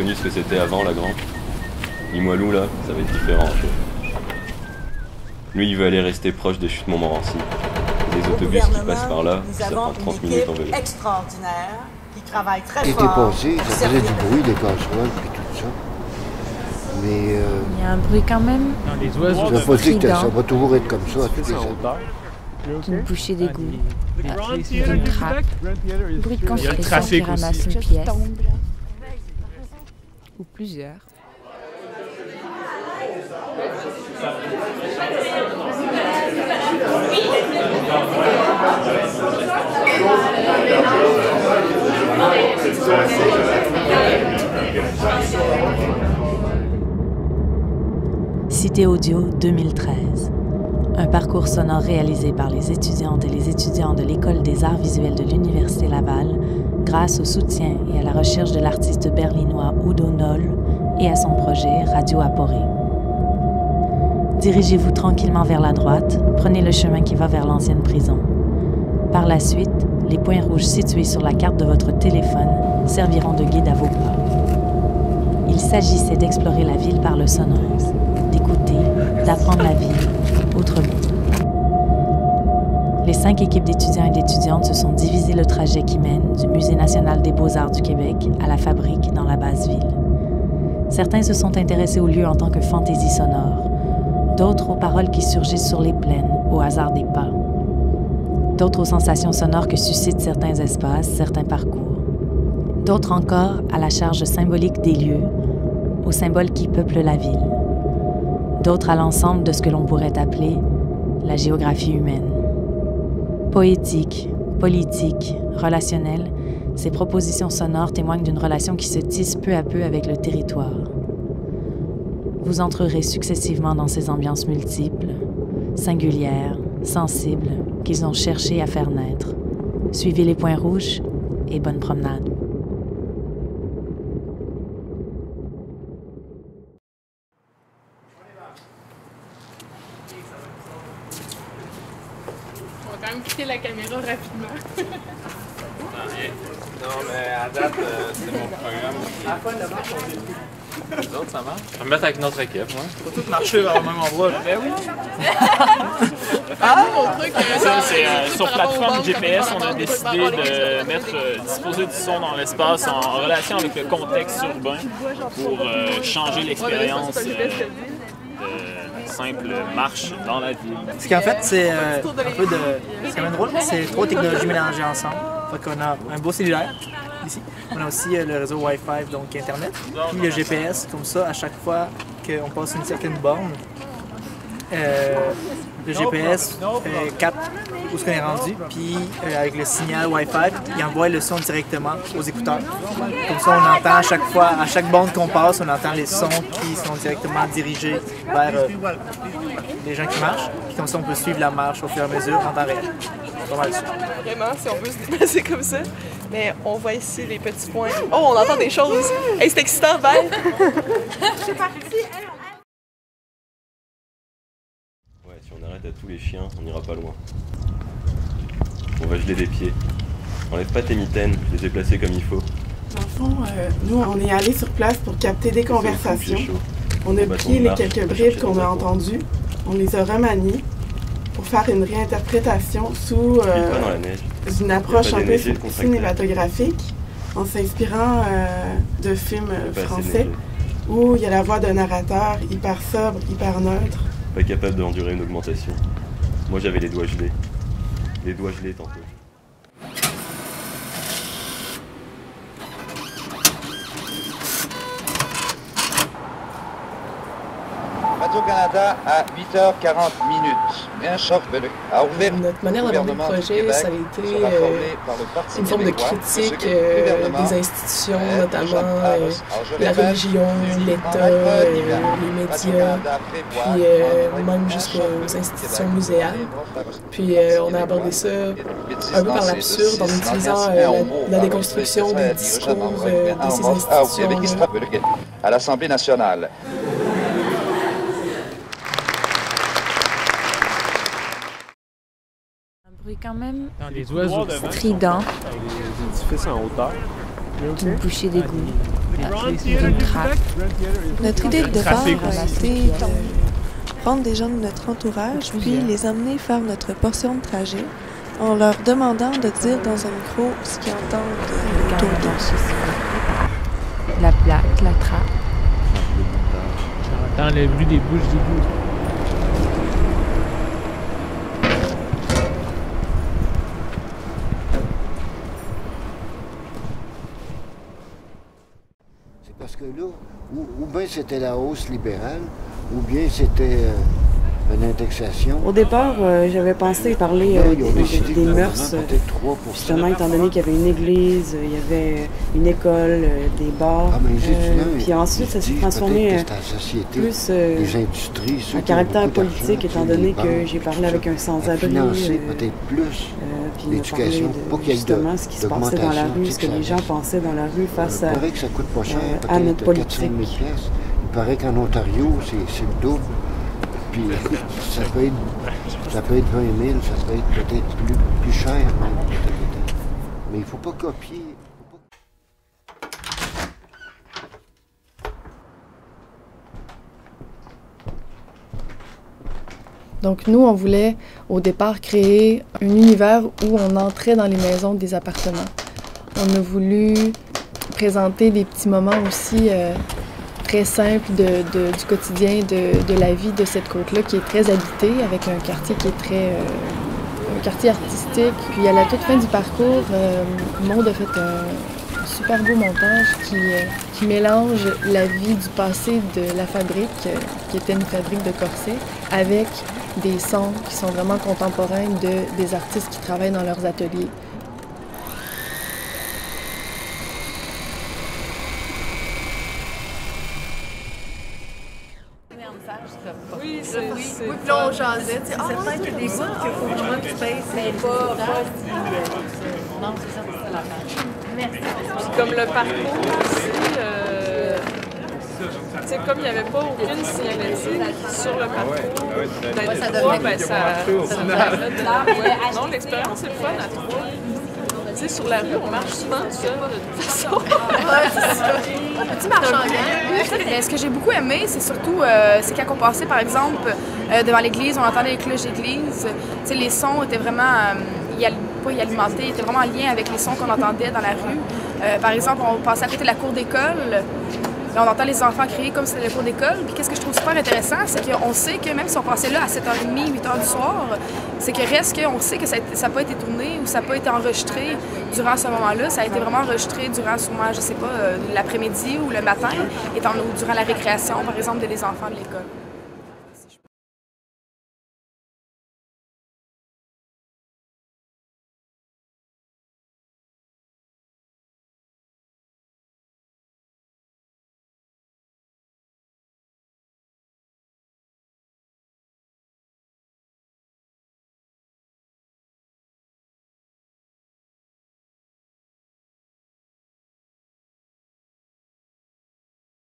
connu ce que c'était avant la grange. Limoilou là, ça va être différent. Lui il veut aller rester proche des chutes Montmorency. Les autobus qui passent par là, ça prend 30 minutes en vélo. Extraordinaire, qui travaille très L'été fort. passé, ça faisait du bruit, des casseroles et tout ça. Mais il y a un bruit quand même. Dans les oiseaux, ça ne veut pas dire que ça va toujours être comme ça à toutes les années. D'une bouchée d'égout, d'une d'une trappe, bruit de construction qui ramasse une pièce. Ou plusieurs. Cité Audio 2013. Un parcours sonore réalisé par les étudiantes et les étudiants de l'École des arts visuels de l'Université Laval grâce au soutien et à la recherche de l'artiste berlinois Udo Noll et à son projet Radio Aporé. Dirigez-vous tranquillement vers la droite, prenez le chemin qui va vers l'ancienne prison. Par la suite, les points rouges situés sur la carte de votre téléphone serviront de guide à vos pas. Il s'agissait d'explorer la ville par le sonore, d'écouter, d'apprendre la ville autrement. Les 5 équipes d'étudiants et d'étudiantes se sont divisées le trajet qui mène du Musée national des beaux-arts du Québec à la fabrique dans la basse ville. Certains se sont intéressés au lieu en tant que fantaisie sonore, d'autres aux paroles qui surgissent sur les plaines au hasard des pas, d'autres aux sensations sonores que suscitent certains espaces, certains parcours, d'autres encore à la charge symbolique des lieux, aux symboles qui peuplent la ville, d'autres à l'ensemble de ce que l'on pourrait appeler la géographie humaine. Poétique, politique, relationnelle, ces propositions sonores témoignent d'une relation qui se tisse peu à peu avec le territoire. Vous entrerez successivement dans ces ambiances multiples, singulières, sensibles, qu'ils ont cherché à faire naître. Suivez les points rouges et bonne promenade. On va quand même quitter la caméra rapidement. Non, mais à date, c'est mon programme. Les autres, ça marche? Je vais me mettre avec notre équipe, moi. Faut tout marcher vers le même endroit. Ben oui. Mon truc, Ça, c'est sur plateforme GPS, on a décidé de mettre, disposer du son dans l'espace en relation avec le contexte urbain pour changer l'expérience de simple marche dans la ville. Ce qu'en fait, c'est un peu de... C'est quand même drôle, c'est 3 technologies mélangées ensemble. Fait qu'on a un beau cellulaire, ici. On a aussi le réseau Wi-Fi, donc Internet. Puis le GPS, comme ça, à chaque fois qu'on passe une certaine borne, le GPS capte où est-ce qu'on est rendu, puis avec le signal Wi-Fi, il envoie le son directement aux écouteurs. Comme ça, on entend à chaque fois, à chaque borne qu'on passe, on entend les sons qui sont directement dirigés vers les gens qui marchent. Puis comme ça, on peut suivre la marche au fur et à mesure en temps réel. Pas mal sûr. Vraiment, si on veut se déplacer comme ça. Mais on voit ici les petits points. Oh, on entend des choses! Hey, c'est excitant, bye! C'est parti, Ouais, si on arrête à tous les chiens, on n'ira pas loin. On va geler des pieds. Enlève pas tes mitaines, je les ai placées comme il faut. Dans le fond, nous, on est allés sur place pour capter des conversations. On a pris les quelques bribes qu'on a entendues, on les a remaniées pour faire une réinterprétation sous une approche un peu cinématographique, en s'inspirant de films français où il y a la voix d'un narrateur hyper sobre, hyper neutre. Pas capable d'endurer une augmentation. Moi j'avais les doigts gelés. Les doigts gelés tantôt. Radio-Canada à 8h40. Un choc a ouvert. Notre manière d'aborder le projet, ça a été une forme de critique des institutions, notamment la religion, l'État, les médias, puis même jusqu'aux institutions muséales. Puis on a abordé ça un peu par l'absurde en utilisant la déconstruction des discours de ces institutions. À l'Assemblée nationale. Bruit quand même. Dans les oiseaux. Strident. Avec des édifices en hauteur. D'une bouchée d'égout. d'une trappe. Notre idée de départ a été de prendre des gens de notre entourage, puis les amener faire notre portion de trajet en leur demandant de dire dans un micro ce qu'ils entendent autour d'eux. La plaque, la trappe. J'entends le bruit des bouches d'égout. C'est parce que là, ou bien c'était la hausse libérale, ou bien c'était une indexation. Au départ, j'avais pensé parler des mœurs, justement, étant donné qu'il y avait une église, il y avait une école, des bars. Puis ensuite, ça s'est transformé plus en caractère politique, étant donné que j'ai parlé avec un sans-abri. Peut-être plus l'éducation, pas qu'il y ait justement ce qui se passait dans la rue, ce que les gens pensaient dans la rue face à notre politique. Il paraît qu'en Ontario, c'est le double. Puis ça peut être 20 000, ça peut être peut-être plus cher même. Mais il ne faut pas copier. Donc nous, on voulait au départ créer un univers où on entrait dans les maisons des appartements. On a voulu présenter des petits moments aussi très simple du quotidien de la vie de cette côte-là, qui est très habitée, avec un quartier qui est très un quartier artistique. Puis à la toute fin du parcours, Maud a fait un super beau montage qui mélange la vie du passé de la fabrique, qui était une fabrique de corsets, avec des sons qui sont vraiment contemporains des artistes qui travaillent dans leurs ateliers. Oui, oui, puis là, on jasait, tu sais, peut-être des fois qu'il faut vraiment que tu pèses, mais pas non, c'est ça, c'est la page. Merci. Puis comme le parcours aussi, tu sais, comme il n'y avait pas aucune signalétique sur le parcours, ça non, l'expérience est le fun à trois. Tu sais, sur la rue, on marche souvent seul, de toute façon. Ouais, c'est ça. Un petit marchand en gang. Mais ce que j'ai beaucoup aimé, c'est surtout, c'est quand on passait, par exemple, devant l'église, on entendait les cloches d'église. Tu sais, les sons étaient vraiment, pas y alimentés, ils étaient vraiment en lien avec les sons qu'on entendait dans la rue. Par exemple, on passait à côté de la cour d'école. Là, on entend les enfants crier comme si c'était le cours d'école. Puis qu'est-ce que je trouve super intéressant, c'est qu'on sait que même si on passait là à 7h30, 8h du soir, c'est que reste qu'on sait que ça n'a pas été tourné ou ça n'a pas été enregistré durant ce moment-là. Ça a été vraiment enregistré durant sûrement, je sais pas, l'après-midi ou le matin, durant la récréation, par exemple, des enfants de l'école.